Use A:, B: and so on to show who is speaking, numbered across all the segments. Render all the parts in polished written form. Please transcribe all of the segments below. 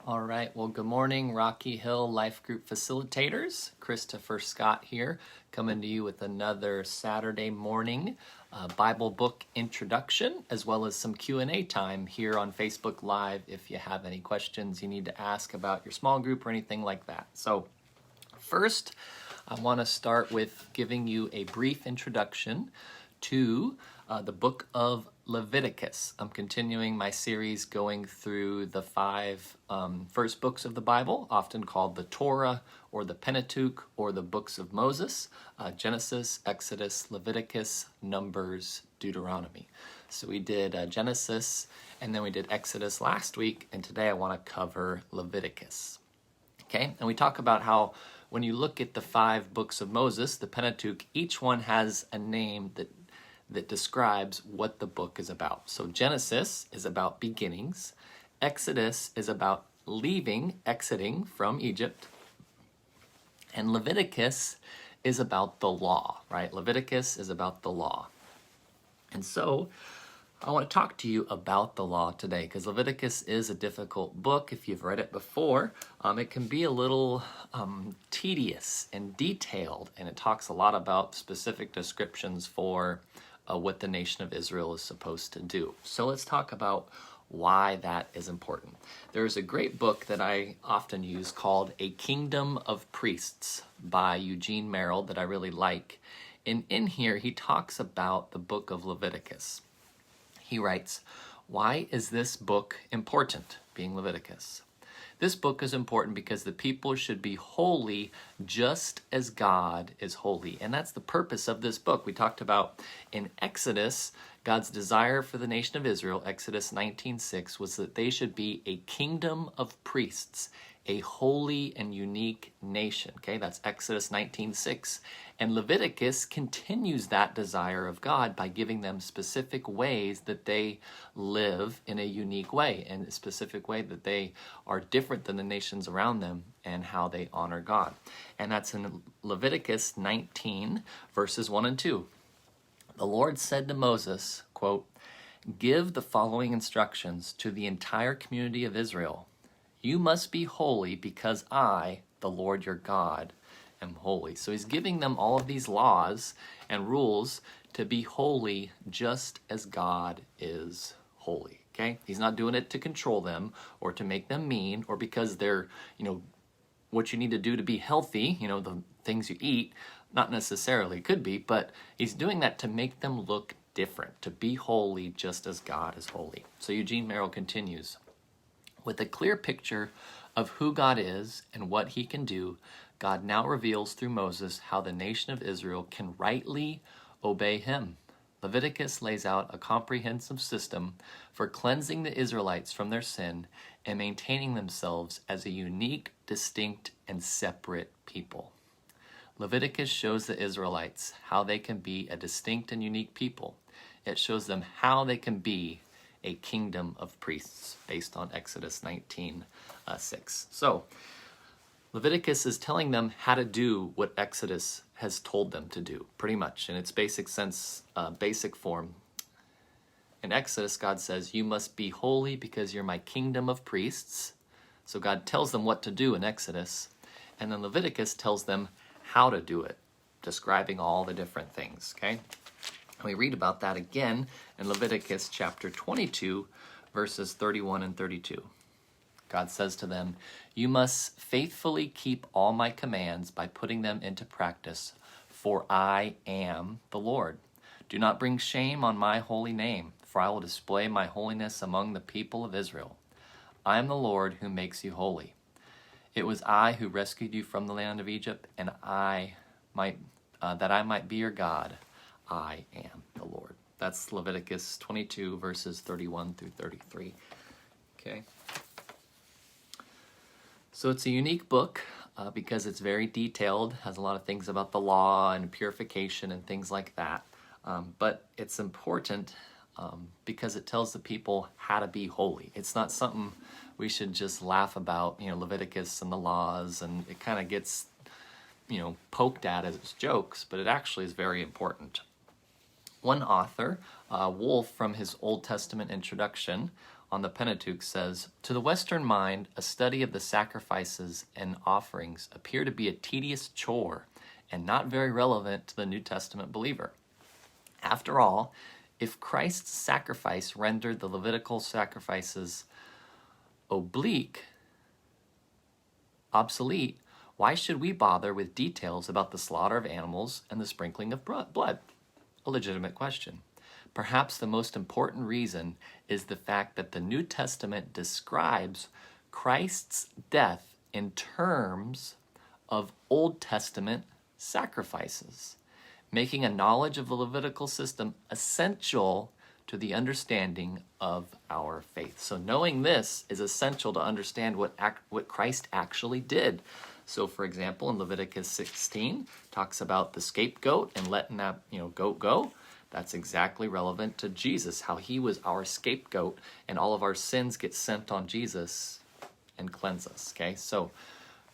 A: All right, well, good morning, Rocky Hill Life Group facilitators. Christopher Scott here, coming to you with another Saturday morning Bible book introduction, as well as some Q&A time here on Facebook Live if you have any questions you need to ask about your small group or anything like that. So first, I want to start with giving you a brief introduction to the book of Leviticus. I'm continuing my series going through the five first books of the Bible, often called the Torah or the Pentateuch or the books of Moses, Genesis, Exodus, Leviticus, Numbers, Deuteronomy. So we did Genesis and then we did Exodus last week, and today I want to cover Leviticus. Okay, and we talk about how when you look at the five books of Moses, the Pentateuch, each one has a name that describes what the book is about. So Genesis is about beginnings. Exodus is about exiting from Egypt. And Leviticus is about the law, right? Leviticus is about the law. And so I want to talk to you about the law today because Leviticus is a difficult book. If you've read it before, it can be a little tedious and detailed, and it talks a lot about specific descriptions for what the nation of Israel is supposed to do. So let's talk about why that is important. There's a great book that I often use called A Kingdom of Priests by Eugene Merrill that I really like. And in here, he talks about the book of Leviticus. He writes, "Why is this book important?" being Leviticus. "This book is important because the people should be holy just as God is holy." And that's the purpose of this book. We talked about in Exodus, God's desire for the nation of Israel, Exodus 19:6, was that they should be a kingdom of priests, a holy and unique nation. Okay, that's Exodus 19:6. And Leviticus continues that desire of God by giving them specific ways that they live in a unique way, and a specific way that they are different than the nations around them and how they honor God. And that's in Leviticus 19, verses 1 and 2. "The Lord said to Moses, quote, 'Give the following instructions to the entire community of Israel. You must be holy because I, the Lord your God, am holy.'" So he's giving them all of these laws and rules to be holy just as God is holy. Okay? He's not doing it to control them or to make them mean or because they're, what you need to do to be healthy, the things you eat. Not necessarily, could be, but he's doing that to make them look different, to be holy just as God is holy. So Eugene Merrill continues, "With a clear picture of who God is and what he can do, God now reveals through Moses how the nation of Israel can rightly obey him. Leviticus lays out a comprehensive system for cleansing the Israelites from their sin and maintaining themselves as a unique, distinct, and separate people. Leviticus shows the Israelites how they can be a distinct and unique people. It shows them how they can be a kingdom of priests," based on Exodus 19:6. So Leviticus is telling them how to do what Exodus has told them to do, pretty much in its basic sense, basic form. In Exodus, God says, "You must be holy because you're my kingdom of priests." So God tells them what to do in Exodus, and then Leviticus tells them how to do it, describing all the different things, okay? And we read about that again in Leviticus chapter 22, verses 31 and 32. God says to them, "You must faithfully keep all my commands by putting them into practice, for I am the Lord. Do not bring shame on my holy name, for I will display my holiness among the people of Israel. I am the Lord who makes you holy. It was I who rescued you from the land of Egypt, and that I might be your God. I am the Lord." That's Leviticus 22, verses 31 through 33. Okay. So it's a unique book because it's very detailed, has a lot of things about the law and purification and things like that. But it's important because it tells the people how to be holy. It's not something we should just laugh about, Leviticus and the laws, and it kind of gets, poked at as jokes, but it actually is very important. One author, Wolf, from his Old Testament introduction, on the Pentateuch says, "To the Western mind, a study of the sacrifices and offerings appear to be a tedious chore and not very relevant to the New Testament believer. After all, if Christ's sacrifice rendered the Levitical sacrifices obsolete, why should we bother with details about the slaughter of animals and the sprinkling of blood?" A legitimate question. Perhaps the most important reason is the fact that the New Testament describes Christ's death in terms of Old Testament sacrifices, making a knowledge of the Levitical system essential to the understanding of our faith. So knowing this is essential to understand what Christ actually did. So for example, in Leviticus 16, talks about the scapegoat and letting that goat go. That's exactly relevant to Jesus, how he was our scapegoat and all of our sins get sent on Jesus and cleanse us. Okay, so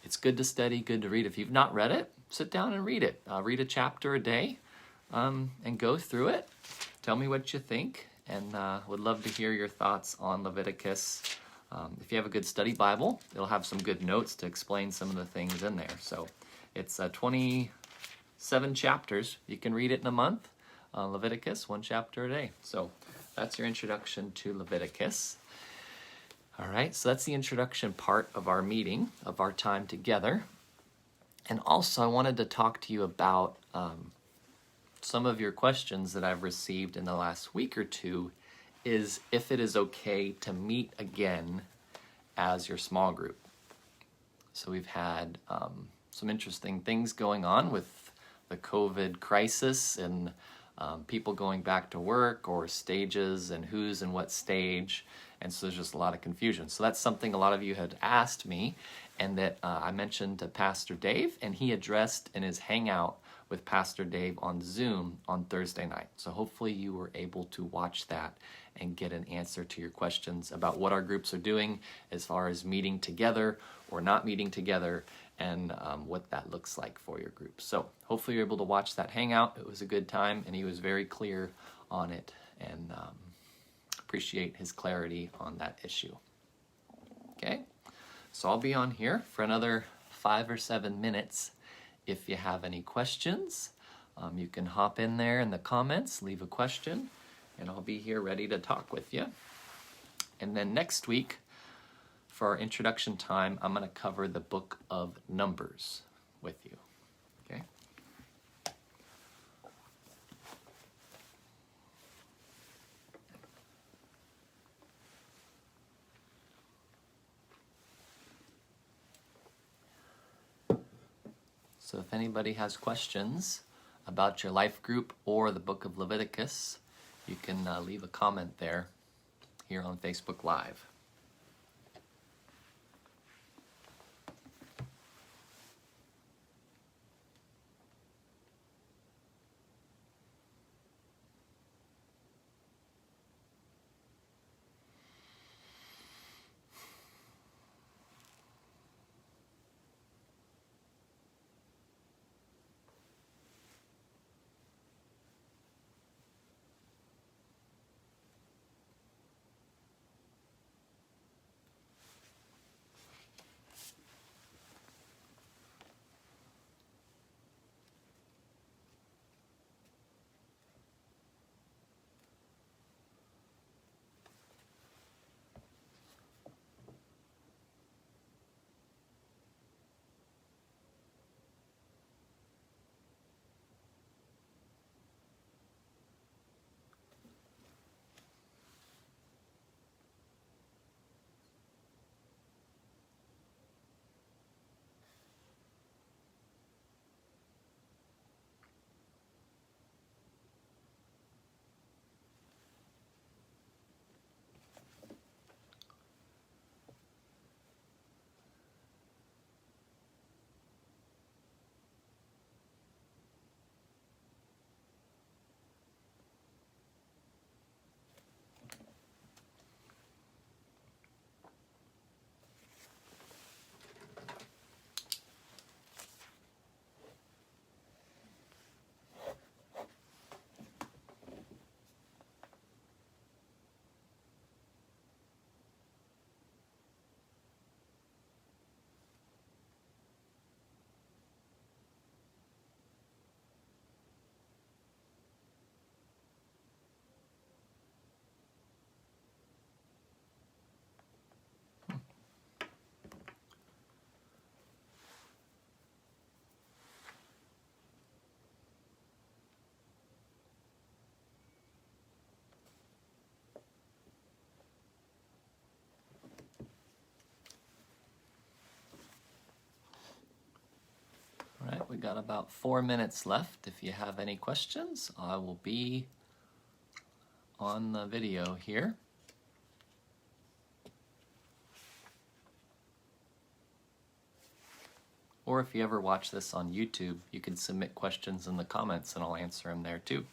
A: it's good to study, good to read. If you've not read it, sit down and read it. Read a chapter a day and go through it. Tell me what you think, and would love to hear your thoughts on Leviticus. If you have a good study Bible, it'll have some good notes to explain some of the things in there. So it's 27 chapters. You can read it in a month. Leviticus, 1 chapter a day. So that's your introduction to Leviticus. All right, so that's the introduction part of our meeting, of our time together. And also I wanted to talk to you about some of your questions that I've received in the last week or two is if it is okay to meet again as your small group. So we've had some interesting things going on with the COVID crisis and people going back to work or stages and who's in what stage. And so there's just a lot of confusion. So that's something a lot of you had asked me and that I mentioned to Pastor Dave, and he addressed in his hangout with Pastor Dave on Zoom on Thursday night. So hopefully you were able to watch that and get an answer to your questions about what our groups are doing as far as meeting together or not meeting together, and what that looks like for your group. So hopefully you're able to watch that hangout. It was a good time, and he was very clear on it, and appreciate his clarity on that issue. Okay, so I'll be on here for another 5 or 7 minutes. If you have any questions, you can hop in there in the comments, leave a question, and I'll be here ready to talk with you. And then next week, for our introduction time, I'm going to cover the book of Numbers with you. Okay? So if anybody has questions about your life group or the book of Leviticus, you can leave a comment there here on Facebook Live. got about 4 minutes left. If you have any questions, I will be on the video here. Or if you ever watch this on YouTube, you can submit questions in the comments and I'll answer them there too.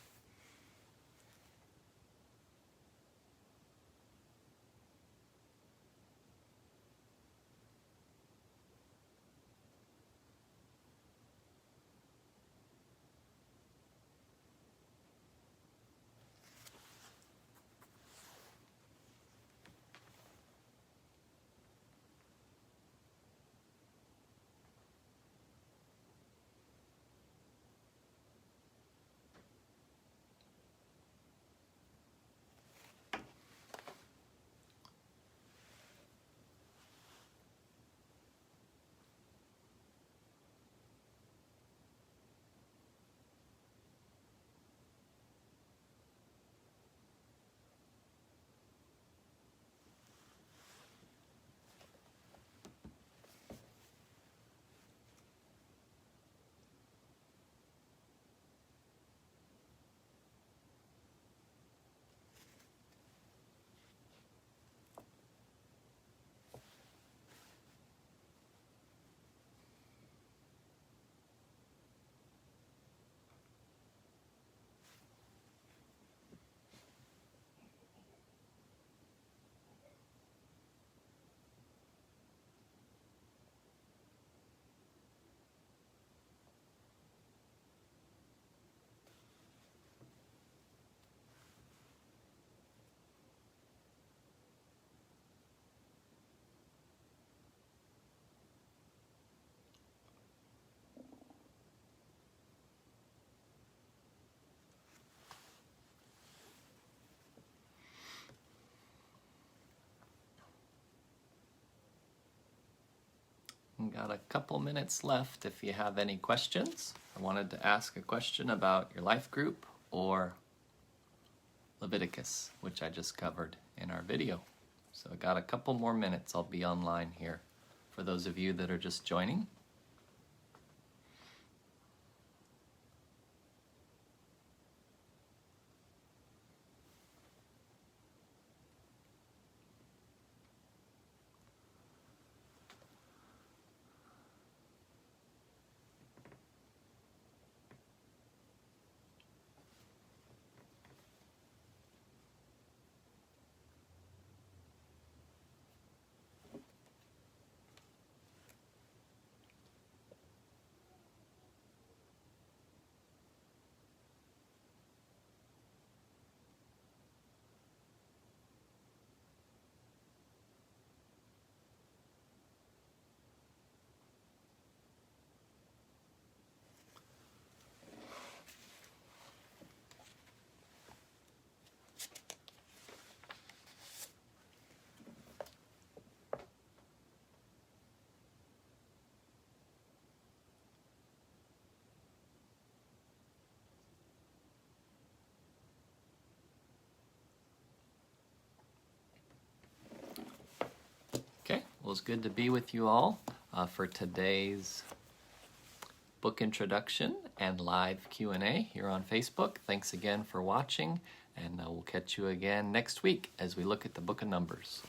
A: Got a couple minutes left if you have any questions. I wanted to ask a question about your life group or Leviticus, which I just covered in our video. So I got a couple more minutes. I'll be online here for those of you that are just joining. Okay, well, it's good to be with you all for today's book introduction and live Q&A here on Facebook. Thanks again for watching, and we'll catch you again next week as we look at the book of Numbers.